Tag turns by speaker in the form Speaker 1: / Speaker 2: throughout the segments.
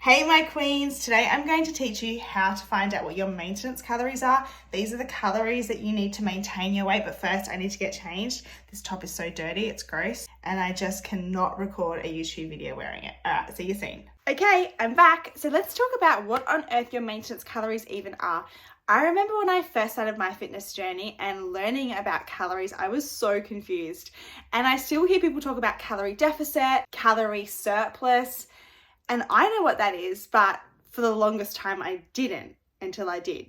Speaker 1: Hey my queens, today I'm going to teach you how to find out what your maintenance calories are. These are the calories that you need to maintain your weight, but first I need to get changed. This top is so dirty, it's gross, and I just cannot record a YouTube video wearing it. All right, see you soon. Okay, I'm back. So let's talk about what on earth your maintenance calories even are. I remember when I first started my fitness journey and learning about calories, I was so confused. And I still hear people talk about calorie deficit, calorie surplus, and I know what that is, but for the longest time I didn't until I did,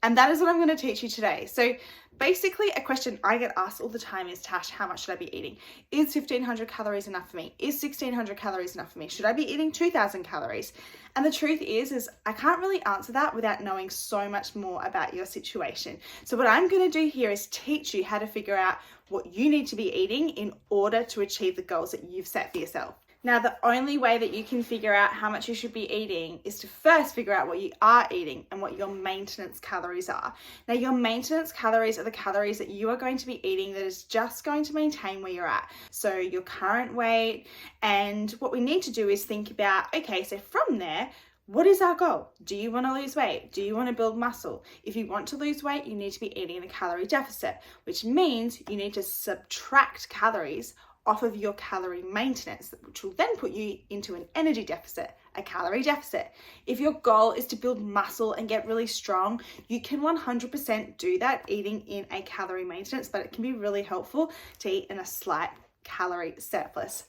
Speaker 1: and that is what I'm going to teach you today. So basically a question I get asked all the time is, Tash, how much should I be eating? Is 1500 calories enough for me? Is 1600 calories enough for me? Should I be eating 2000 calories? And the truth is I can't really answer that without knowing so much more about your situation. So what I'm going to do here is teach you how to figure out what you need to be eating in order to achieve the goals that you've set for yourself. Now, the only way that you can figure out how much you should be eating is to first figure out what you are eating and what your maintenance calories are. Now, your maintenance calories are the calories that you are going to be eating that is just going to maintain where you're at. So your current weight, and what we need to do is think about, okay, so from there, what is our goal? Do you want to lose weight? Do you want to build muscle? If you want to lose weight, you need to be eating in a calorie deficit, which means you need to subtract calories off of your calorie maintenance, which will then put you into an energy deficit, a calorie deficit. If your goal is to build muscle and get really strong, you can 100% do that eating in a calorie maintenance, but it can be really helpful to eat in a slight calorie surplus.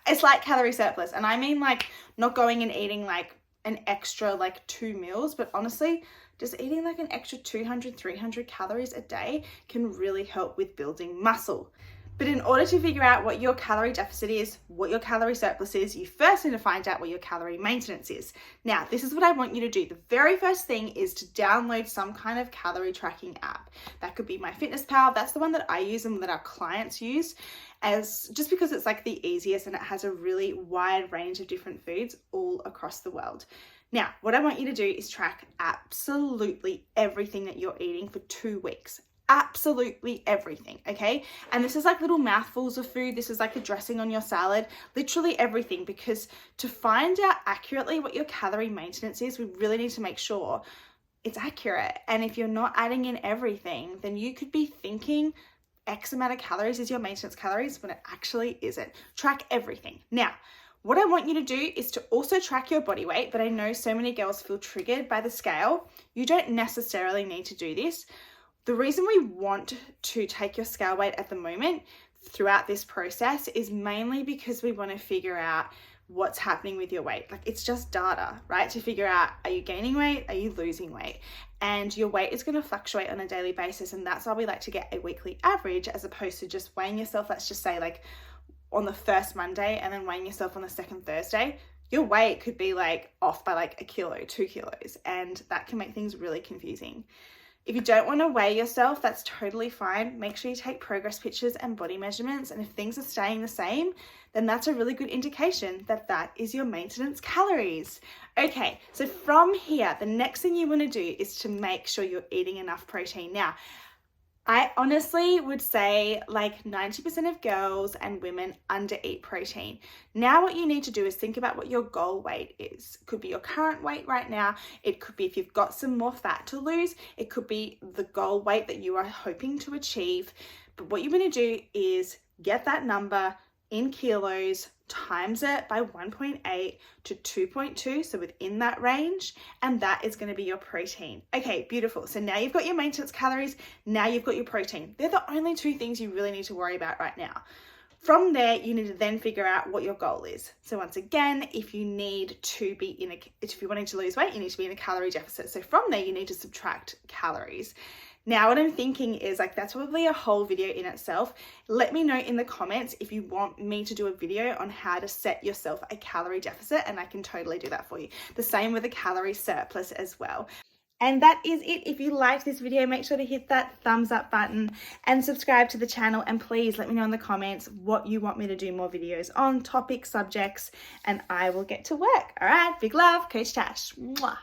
Speaker 1: A slight calorie surplus. And I mean like not going and eating like an extra like 2 meals, but honestly, just eating like an extra 200, 300 calories a day can really help with building muscle. But in order to figure out what your calorie deficit is, what your calorie surplus is, you first need to find out what your calorie maintenance is. Now, this is what I want you to do. The very first thing is to download some kind of calorie tracking app. That could be MyFitnessPal. That's the one that I use and that our clients use, as just because it's like the easiest and it has a really wide range of different foods all across the world. Now, what I want you to do is track absolutely everything that you're eating for 2 weeks. Absolutely everything, okay? And this is like little mouthfuls of food. This is like a dressing on your salad, literally everything, because to find out accurately what your calorie maintenance is, we really need to make sure it's accurate. And if you're not adding in everything, then you could be thinking X amount of calories is your maintenance calories when it actually isn't. Track everything. Now, what I want you to do is to also track your body weight, but I know so many girls feel triggered by the scale. You don't necessarily need to do this. The reason we want to take your scale weight at the moment throughout this process is mainly because we want to figure out what's happening with your weight. Like, it's just data, right? To figure out, are you gaining weight? Are you losing weight? And your weight is going to fluctuate on a daily basis. And that's why we like to get a weekly average as opposed to just weighing yourself, let's just say like on the first Monday and then weighing yourself on the second Thursday. Your weight could be like off by like 1 kilo, 2 kilos, and that can make things really confusing. If you don't want to weigh yourself, that's totally fine. Make sure you take progress pictures and body measurements. And if things are staying the same, then that's a really good indication that that is your maintenance calories. Okay, so from here, the next thing you want to do is to make sure you're eating enough protein. Now, I honestly would say like 90% of girls and women undereat protein. Now what you need to do is think about what your goal weight is. It could be your current weight right now. It could be if you've got some more fat to lose. It could be the goal weight that you are hoping to achieve. But what you want to do is get that number in kilos, times it by 1.8 to 2.2, so within that range, and that is going to be your protein. Okay, beautiful. So now you've got your maintenance calories, now you've got your protein. They're the only 2 things you really need to worry about right now. From there, you need to then figure out what your goal is. So once again, if you need to be if you're wanting to lose weight, you need to be in a calorie deficit. So from there, you need to subtract calories. Now, what I'm thinking is like, that's probably a whole video in itself. Let me know in the comments if you want me to do a video on how to set yourself a calorie deficit, and I can totally do that for you. The same with a calorie surplus as well. And that is it. If you liked this video, make sure to hit that thumbs up button and subscribe to the channel. And please let me know in the comments what you want me to do more videos on, topics, subjects, and I will get to work. All right, big love, Coach Tash. Mwah.